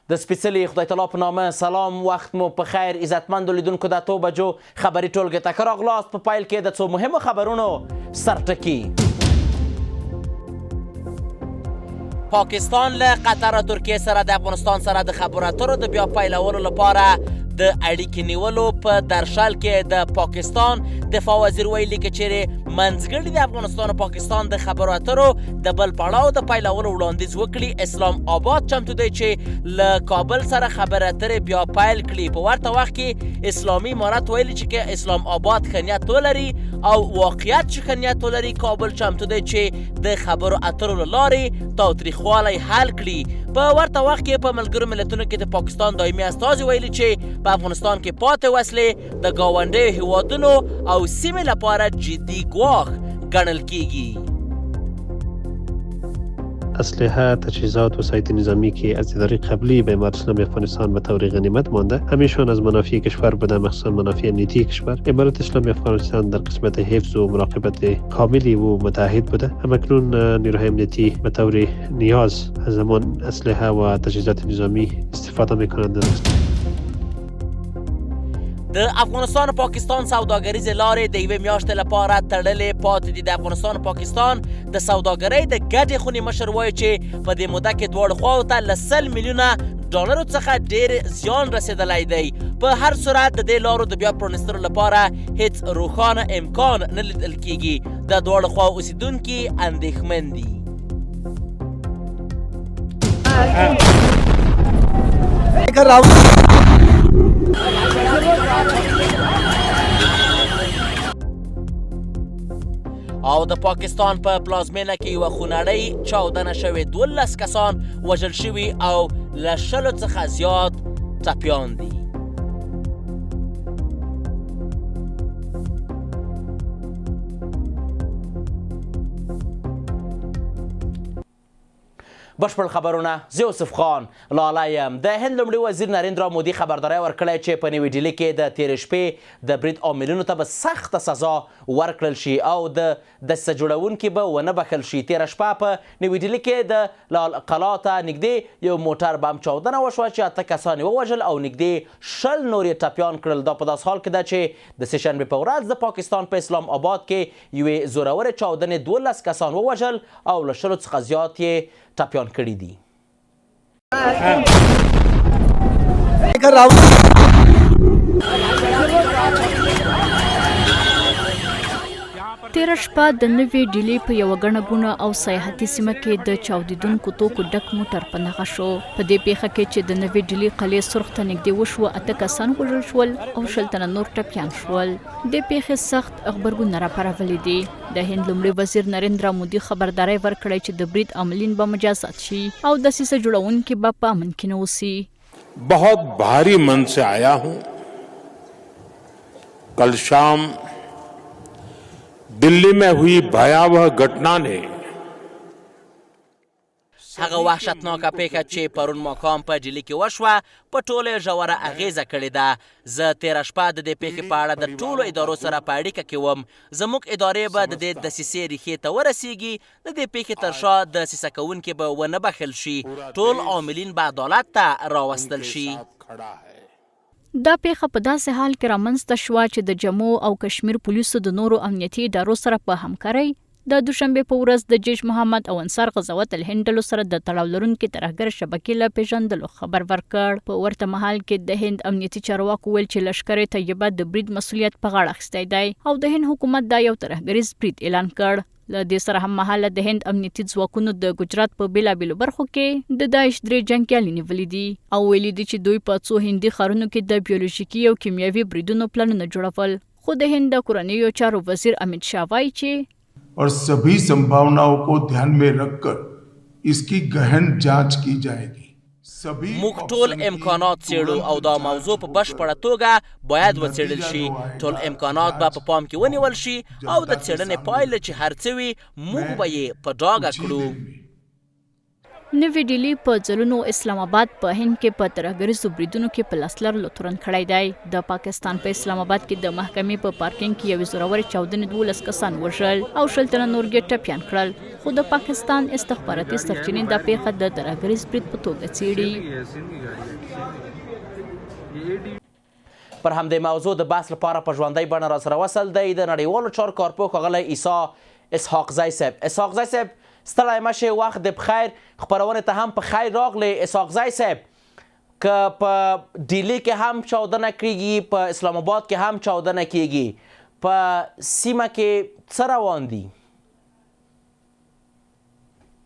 د سپیڅلي خدای تعالی په نامه سلام، وخت مو په خیر. عزتمندو لیدونکو د 8 بجو خبري ټولګې ته ښه راغلاست. په پیل کې د څو مهمو خبرونو سرټکي. پاکستان له قطر او ترکیې سره د افغانستان سره د خبرو اترو د بیا پیلولو لپاره د اړیکې نیولو په درشل کې د پاکستان دفاع وزیر ویلي که چیرې منځګړي د افغانستان او پاکستان د خبرو اترو د بل پړاو د پیلولو وړاندیز وکړي. اسلام آباد چمتو دی چې له کابل سره خبرې اترې بیا پیل کړي. په ورته وخت کې اسلامي امارت ویلي چې که اسلام آباد ښه نیت ولري او واقعیت چې ښه نیت ولري، کابل چمتو دی چې د خبرو اترو له لارې تاوتریخوالی حل کړي. په ورته وخت کې په ملګرو ملتونو کې د پاکستان دایمي استازي ویلي چې په افغانستان کې پاتې وسلې د ګاونډیو هیوادونو او سیمې لپاره جدي ګواښ ګڼل کیږي. اسلحه، تجهیزات و سایت نظامی که از اداره قبلی به امارت اسلامی افغانستان به طور غنیمت مانده، همیشون از منافع کشور بوده، مخصوصا منافع امنیتی کشور. امارت اسلامی افغانستان در قسمت حفظ و مراقبت کاملی و متحد بوده. همکنون نیروهای امنیتی به طور نیاز از همان اسلحه و تجهیزات نظامی استفاده میکنند. د افغانستان و پاکستان سوداګریزې لارې د یوې میاشتې لپاره تړلې پاتې دي. د افغانستان و پاکستان د سوداګرۍ د ګډې خونې مشر وایي چې په دې موده کې دواړو خواوو ته له 100 میلیونه ډالرو څخه ډېر زیان رسېدلی دی. په هر صورت د دې لارو د بیا پرانیستلو لپاره هیڅ روښانه امکان نه لیدل کیږي. د دواړو خواو اوسیدونکي اندېښمن دي. او د پاکستان په پلازمینه کې یوه خونړۍ چاودنه شوې. 12 کسان وژل شوي او له 100 څخه زیات ټپیان دي. بشپړ خبرونه زه یوسف خان لاله یم. د هند لومړي وزیر نریندرا مودي خبرداری ورکړی چې په نوې ډیلي کې د تېرې شپې د برید عاملینو ته به سخته سزا ورکړل شي او د دسیسه جوړونکي به ونه بخښل شي. تېره شپه په نوې ډیلي کې د لال قلا ته نږدې یو موټر بم چاودنه وشوه چې 8 کسان یې ووژل او نږدې 20 نور یې ټپیان کړل. دا په داسې حال کې ده چې د سهشنبې په ورځ د پاکستان په اسلام آباد کې یوې زورورې چاودنې 12 کسان ووژل او له 100 څخه زیات یې ټپیان کړي دي. تېره شپه د نوې ډیلي په یوه ګڼه ګوڼه او سیاحتي سیمه کې د چاودېدونکو توکو ډک موټر په نښه شو. په دې پیښه کې چې د نوې ډیلي قلعې سرخ ته نږدې وشوه، 8 کسان وژل شول او 20 تنه نور ټپیان شول. دې پیښې سخت غبرګونونه راپارولي دي. د هند لومړي وزیر نریندرا مودي خبرداری ورکړی چې د برید عاملین به مجازات شي او دسیسه جوړونکي به په امن کې نه اوسي. बहुत भारी मन से आया हूं. कल शाम दिल्ली में हुई भयावह घटना ने هغه وحشتناکه پیښه چې پرون ماښام په ډیلي کې وشوه په ټوله ژوره اغیزه کړې ده. زه تېره شپه د دې پیښې په اړه د ټولو ادارو سره په اړیکه کې وم. زموږ ادارې به د دې دسیسې ریښې ته ورسیږي. د دې پیښې تر شا دسیسه کوونکي به ونه بخښل شي. ټول عاملین به عدالت ته راوستل شي. دا پیښه په داسې حال کې رامنځته شوه چې د جموں او کشمیر پولیسو د نورو امنیتي ادارو سره په همکارۍ د دوشنبې په ورځ د جیش محمد او انصار غزوت الهند ډلو سره د تړاو لرونکي ترهګر شبکې له پیژندلو خبر ورکړ. په ورته مهال کې د هند امنیتي چارواکو ویل چې لشکر طیبه د برید مسؤلیت په غاړه اخیستی دی او د هند حکومت دا یو ترهګریز برید اعلان کړ. له دې سره هم مهاله د هند امنیتي ځواکونو د ګجرات په بیلابیلو برخو کې د داعش 3 جنګیالي نیولي دي او ویلي دي چې دوی په څو هندي ښارونو کې د بیولوژیکي او کیمیاوي بریدونو پلانونه جوړول. خو د هند د کورنیو چارو وزیر امیت شاه وایي چې और सभी संभावनाओं को ध्यान में रखकर इसकी गहन जांच की जाएगी. موږ ټول امکانات څېړو او دا موضوع په بشپړه توګه باید وڅېړل شي. ټول امکانات به په پام کې ونیول شي او د څېړنې پایله چې هر څه وي موږ به یې په ډاګه کړو. نوی ډیلی په ځلونو اسلام آباد په هند کې په ترهګریزو بریدونو کې په لاس لرلو تورن کړی دی. د پاکستان په اسلام آباد کې د محکمې په پارکینګ کې یوې زورورې چاودنې 12 کسان وژل او 10 تنه نور ټپیان کړل. خو د پاکستان استخباراتي سرچینې د پیښه د ترهګریز برید په توګه څېړي. پر همدې موضوع د بحث لپاره په ژوندۍ بڼه راسره وصل دی د نړیوالو چارو کارپوه ښاغلی عیسی اسحاق زی صاحب. اسحاق زی صاحب ستړی مه شئ، وخت د بخیر، خپرونې ته هم په خیر راغلی. اسحاق زی صاحب که په ډیلی کې هم چاودنه کیږي، په اسلام آباد کې هم چاودنه کیږي، په سیمه کې څه روان دي؟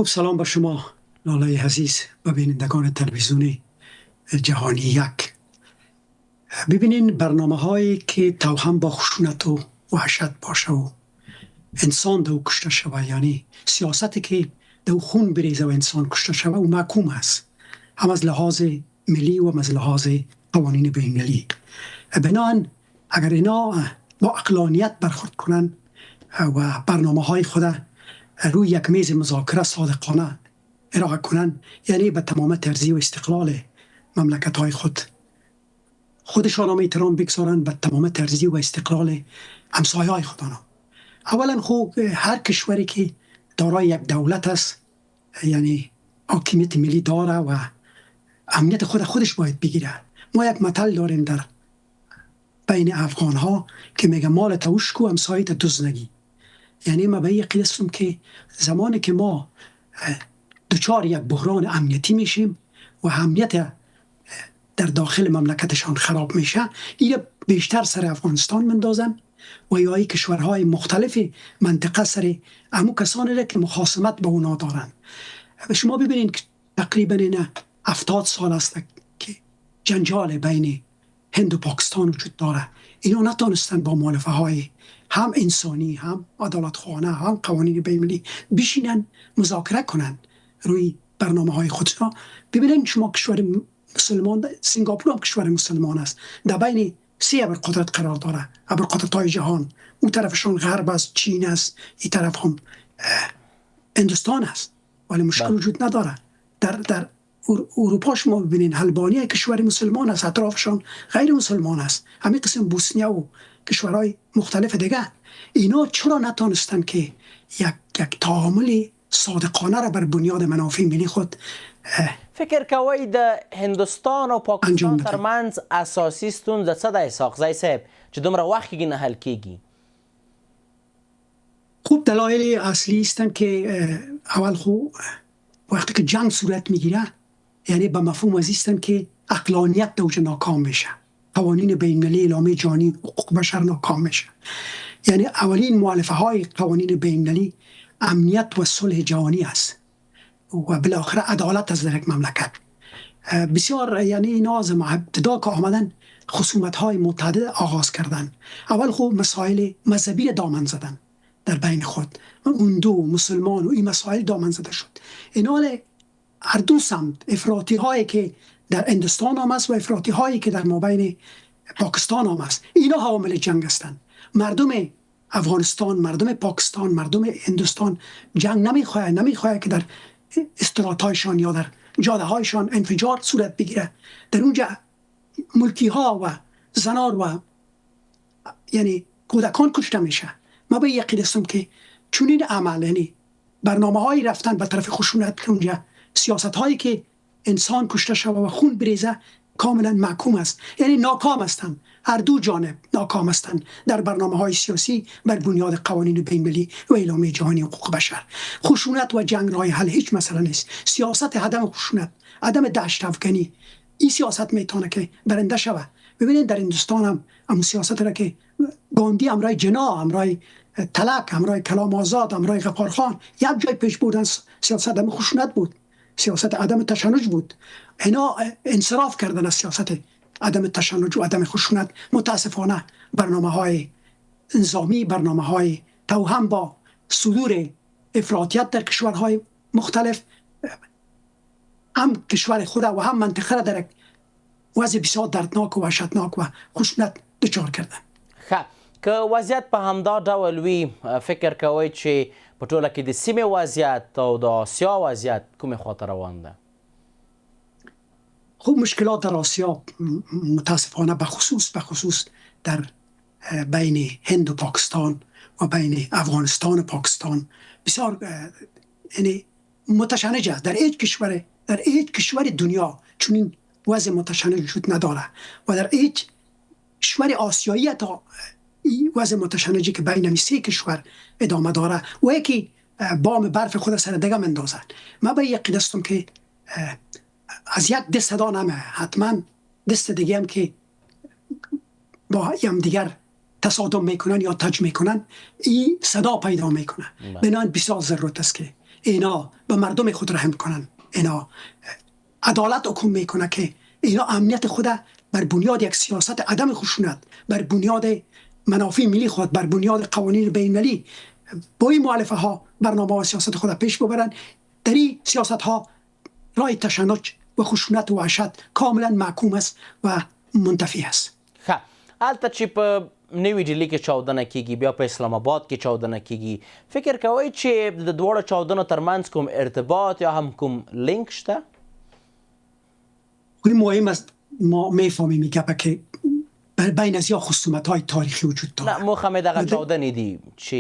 خب سلام بر شما لالای عزیز و بینندگان تلویزیون جهانی یک. ببینین برنامه هایی که توهم با خشونت و وحشت باشه و انسان دو کشته شوه، یعنی سیاستی که دو خون بریزه و انسان کشته شوه و محکوم است، هم از لحاظ ملی و از لحاظ قوانین بین‌المللی. بنابراین اگر اینا با عقلانیت برخورد کنن و برنامه های خود روی یک میز مذاکره صادقانه ارائه کنن، یعنی به تمام ترضی و استقلال مملکت های خودشان هم احترام بگذارن، به تمام ترضی و استقلال همسایه های خودشان. اولا خوب هر کشوری که دارای یک دولت است، یعنی حاکمیت ملی داره و امنیت خودش باید بگیره. ما یک مثل داریم در بین افغان ها که میگه مال توش کو همسایه تا دزد نگی. یعنی ما به یقین هستم که زمانی که ما دچار یک بحران امنیتی میشیم و امنیت در داخل مملکتشان خراب میشه، این بیشتر سر افغانستان مندازن و یا ای کشورهای مختلف منطقه سر امو کسانی را که مخاصمت با اونا دارن. شما ببینید که تقریبا این 70 سال است که جنجال بین هند و پاکستان وجود داره. اینا نتونستن با مؤلفه های هم انسانی، هم عدالتخانه، هم قوانین بین‌المللی بشینن مذاکره کنن روی برنامه های خودشون. ببینید شما کشور مسلمان، سنگاپور هم کشور مسلمان است، در بین 3 ابرقدرت قرار داره، ابرقدرت های جهان. اون طرفشون غرب است، چین است، این طرف هم هندوستان است، ولی مشکل وجود نداره. در اروپا شما ببینین البانیا کشور مسلمان است، اطرافشان غیر مسلمان است، همین قسم بوسنیا و کشورهای مختلف دیگه. اینا چرا نتونستن که یک تعامل صادقانه را بر بنیاد منافع ملی خود فکر کوئ د هندوستان او پاکستان ترمنځ اساسي ستونزه څه ده اسحاق زی صاحب چې دومره وخت کېږي نه حل کېږي؟ خوب دلایل اصلی هستند که اول خوب وقتی که جنگ صورت میگیره، یعنی به مفهوم از هستند که عقلانیت دوجه ناکام میشه، قوانین بین‌المللی، اعلامیه جهانی حقوق بشر ناکام میشه. یعنی اولین مؤلفه های قوانین بین‌المللی امنیت و صلح جهانی است و بالاخره عدالت از در یک مملکت. بسیار یعنی اینا از ابتدا که آمدن خصومت های متعدد آغاز کردن. اول خوب مسائل مذهبی دامن زدن در بین خود، هندو مسلمان و این مسائل دامن زده شد. اینا هر دو سمت افراطی هایی که در هندوستان هم است و افراطی هایی که در مابین پاکستان هم است، اینا حامل جنگ هستند. مردم افغانستان، مردم پاکستان، مردم هندوستان جنگ نمیخواه که در استراتایشان یا در جاده هایشان انفجار صورت بگیره، در اونجا ملکی ها و زنار و یعنی کودکان کشته میشه. ما به یقین هستم که چون این عمل، یعنی برنامه هایی رفتن به طرف خشونت که اونجا سیاست هایی که انسان کشته شده و خون بریزه کاملا محکوم است، یعنی ناکام هستند. هر دو جانب ناکام هستند در برنامه های سیاسی بر بنیاد قوانین بین‌المللی و اعلامیه جهانی حقوق بشر. خشونت و جنگ راه حل هیچ مسئله نیست. سیاست عدم خشونت، عدم دشت افکنی، این سیاست میتونه که برنده شود. ببینید در هندوستان هم سیاست را که گاندی امرای جنا، امرای طلاق، امرای کلام آزاد، امرای غفارخان یک جای پیش بردن سیاست عدم خشونت بود، سیاست عدم تشنج بود. اینا انصراف کردن از سیاست عدم تشنج و عدم خشونت. متاسفانه برنامه های نظامی، برنامه های توهم با صدور افراطیت در کشورهای مختلف هم کشور خود و هم منطقه را در وضع بسیار دردناک و وحشتناک و خشونت دچار کردن. خب که وضعیت په همدا ډول وي فکر کوئ چې په ټوله کې د سیمې وضعیت او د آسیا وضعیت کومې خواته روان ده؟ خب مشکلات در آسیا متاسفانه بخصوص در بین هند و پاکستان و بین افغانستان و پاکستان بسیار یعنی متشنجه. در هیچ کشور دنیا چون این وضع متشنج وجود نداره و در هیچ کشور آسیایی حتی وضع متشنجی که بین 3 کشور ادامه داره و یکی بام برف خود سر دیگه مندازن. من به یقین هستم که از یک دست صدا نمه، حتما دست دیگه هم که با هم دیگر تصادم میکنن یا تج میکنن این صدا پیدا میکنه. بنابراین بسیار ضرورت است که اینا به مردم خود رحم کنن، اینا عدالت حکم میکنه که اینا امنیت خود بر بنیاد یک سیاست عدم خشونت، بر بنیاد منافع ملی خود، بر بنیاد قوانین بین‌المللی با این مؤلفه ها برنامه و سیاست خود پیش ببرن. در این سیاست ها رای تشنج و خشونت و وحشت کاملا محکوم است و منتفی است. ښه، هلته چې په نوي ډیلي کې چاودنه کیږي، بیا په اسلام آباد کې چاودنه کیږي، فکر کوئ چې د دواړو چاودنو ترمنځ کوم ارتباط یا هم کوم لینک شته؟ خیلی مهم است ما میفهمیم که بین از یا خصومت‌های تاریخی وجود داره. نه موخه مې دغه چاودنې دي چې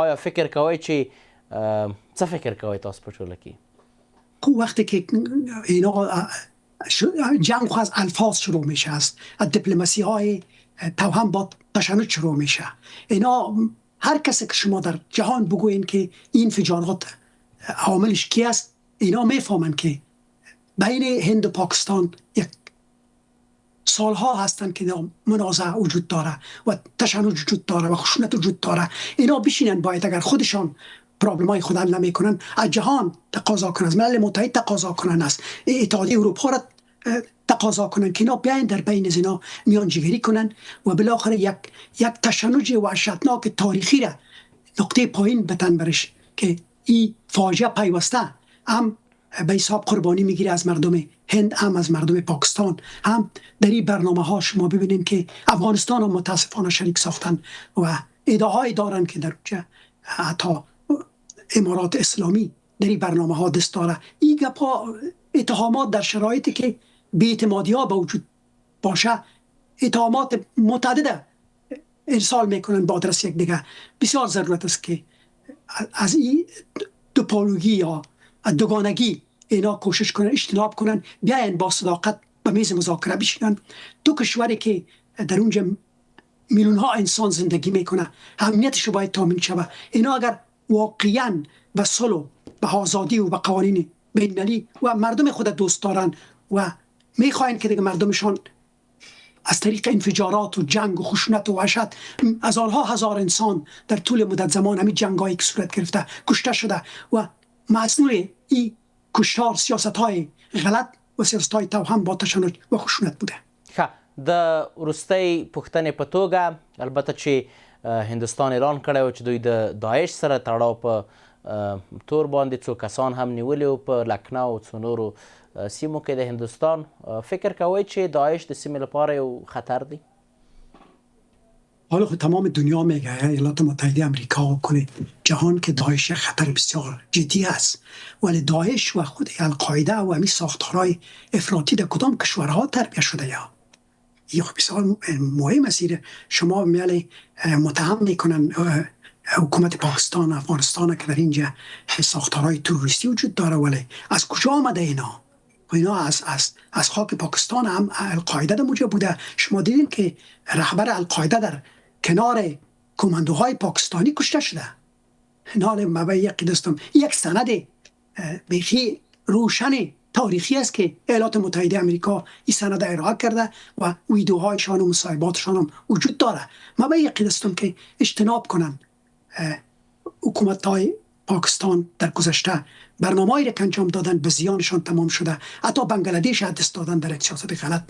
آیا فکر کوئ چې څه فکر کوئ تاسو په ټوله کې؟ خب وقتی که اینا جنگ خو از الفاظ شروع میشه، از دیپلماسی های توهم با تشنج شروع میشه. اینا هر کسی که شما در جهان بگوین که این انفجارات عاملش کی است، اینا میفهمن که بین هند و پاکستان یک سالها هستن که منازعه وجود داره و تشنج وجود داره و خشونت وجود داره. اینا بشینن باید اگر خودشان پرابلم های خود حل نمیکنن از جهان تقاضا کنن، از ملل متحد تقاضا کنن، از اتحادیه اروپا را تقاضا کنن که اینا بیاین در بین از اینا میانجیگری کنن و بالاخره یک تشنج وحشتناک تاریخی را نقطه پایین بتن برش که این فاجعه پیوسته هم به حساب قربانی میگیره از مردم هند، هم از مردم پاکستان. هم در این برنامه ها شما ببینید که افغانستان هم متاسفانه شریک ساختن و ادعاهایی دارن که در اونجا حتی امارات اسلامی در این برنامه ها دست داره. این گپا اتهامات در شرایطی که بی‌اعتمادی ها به وجود باشه، اتهامات متعدد ارسال میکنن با آدرس یک دیگه. بسیار ضرورت است که از این دوپولوژی یا دوگانگی اینا کوشش کنن، اجتناب کنن، بیاین با صداقت به میز مذاکره بشینن. دو کشوری که در اونجا میلیون ها انسان زندگی میکنه امنیتش رو باید تامین شود. اینا اگر واقعا به صلح، به آزادی و به قوانین بین‌المللی و مردم خود دوست دارن و میخواین که دیگه مردمشان از طریق انفجارات و جنگ و خشونت و وحشت از آنها هزار انسان در طول مدت زمان همین جنگایی که صورت گرفته کشته شده و مسئول این کشتار سیاست‌های غلط و سیاست‌های توهم با تشنج و خشونت بوده. ښه، د وروستۍ پوښتنې په توګه البته چې هندوستان اعلان کړی و چې دوی د داعش سره تړاو په تور باندې څو کسان هم نیولي و په لکنو او څو نورو سیمو کې د هندوستان. فکر کوئ چې داعش د سیمې لپاره یو خطر دی؟ حالا خود تمام دنیا میگه، ایالات متحده امریکا و کل جهان که داعش خطر بسیار جدی است، ولی داعش و خود القاعده و همین ساختارهای افراطی در کدام کشورها تربیت شده یا بسیار مهم است. شما میل متهم میکنن حکومت پاکستان، افغانستان که در اینجا ساختارهای تروریستی وجود داره، ولی از کجا آمده اینا؟ و اینا از خاک پاکستان هم القاعده در موجه بوده. شما دیدین که رهبر القاعده در کنار کماندوهای پاکستانی کشته شده. نال مبایی یقیدستم یک سند بیخی روشن تاریخی است که ایالات متحده امریکا این سند ارائه کرده و ویدیوهایشان و مصاحباتشان هم وجود داره. مبایی یقیدستم که اجتناب کنن حکومت‌های پاکستان در گذشته برنامه‌ای را که انجام دادن به زیانشان تمام شده. حتی بنگلادش دست دادن در یک سیاست غلط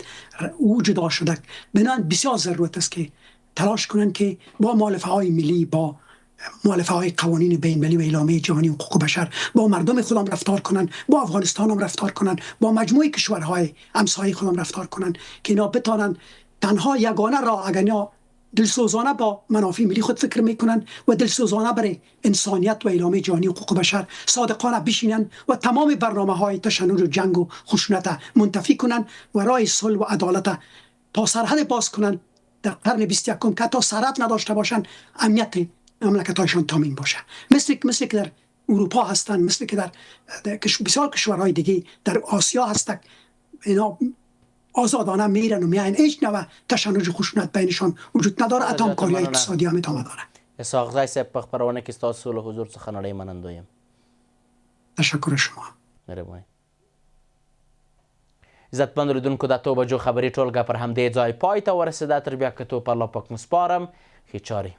او جدا شده. بنابراین بسیار ضرورت است که تلاش کنن که با مؤلفه‌های ملی، با مؤلفه‌های قوانین بین‌المللی و اعلامیه جهانی حقوق بشر با مردم خودم رفتار کنن، با افغانستان هم رفتار کنن، با مجموعه کشورهای همسایه خودم رفتار کنن که اینا بتانن تنها یگانه راه اگر دلسوزانه با منافع ملی خود فکر میکنن و دلسوزانه برای انسانیت و اعلام جهانی حقوق بشر صادقانه بشینن و تمام برنامه های تشنج و جنگ و خشونت منتفی کنن و راه صلح و عدالت تا سرحد باز کنن در قرن 21 که تا سرحد نداشته باشن امنیت مملکت هایشان تامین باشه. مثل که در اروپا هستن، مثل که در بسیار کشورهای دیگه در آسیا هستن، اینا آزادانه میرن و میاین، هیچ نوع تشنج و خشونت بینشان وجود نداره، حتی همکاری اقتصادی هم ادامه داره. اسحاق زی صاحب په خپرونه کې ستاسو له حضور څخه نړۍ منندوی یم. تشکر شما. مهرباني. عزتمندو لیدونکو د 8 بجو خبري ټولګه پر همدې ځای پای ته ورسېده. تر بیا کتو په الله پاک مسپارم. ښې چارې